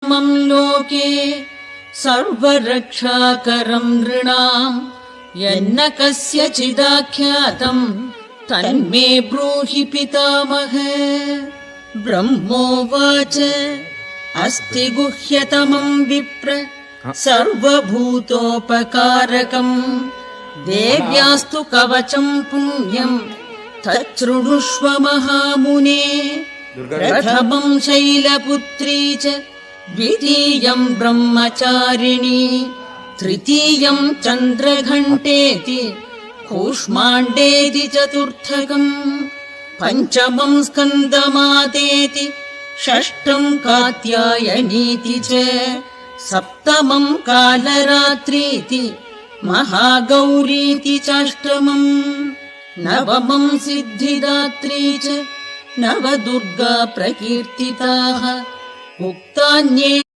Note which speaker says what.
Speaker 1: परमम् लोके सर्वरक्षाकरम् नृणाम् यन्न कस्यचिदाख्यातम् तन्मे ब्रूहि पितामह। ब्रह्मोवाच अस्ति गुह्यतमम् विप्र सर्वभूतोपकारकम् देव्यास्तु कवचम् पुण्यम् तच्छृणुष्व महामुने। प्रथमम् शैलपुत्री च द्वितीयम् ब्रह्मचारिणी तृतीयम् चन्द्रघण्टेति कूष्माण्डेति चतुर्थकम् पञ्चमम् स्कन्दमातेति षष्ठम् कात्यायनीति च सप्तमम् कालरात्रीति महागौरीति चाष्टमम् नवमम् सिद्धिदात्री च नवदुर्गा प्रकीर्तिताः उक्तान्ये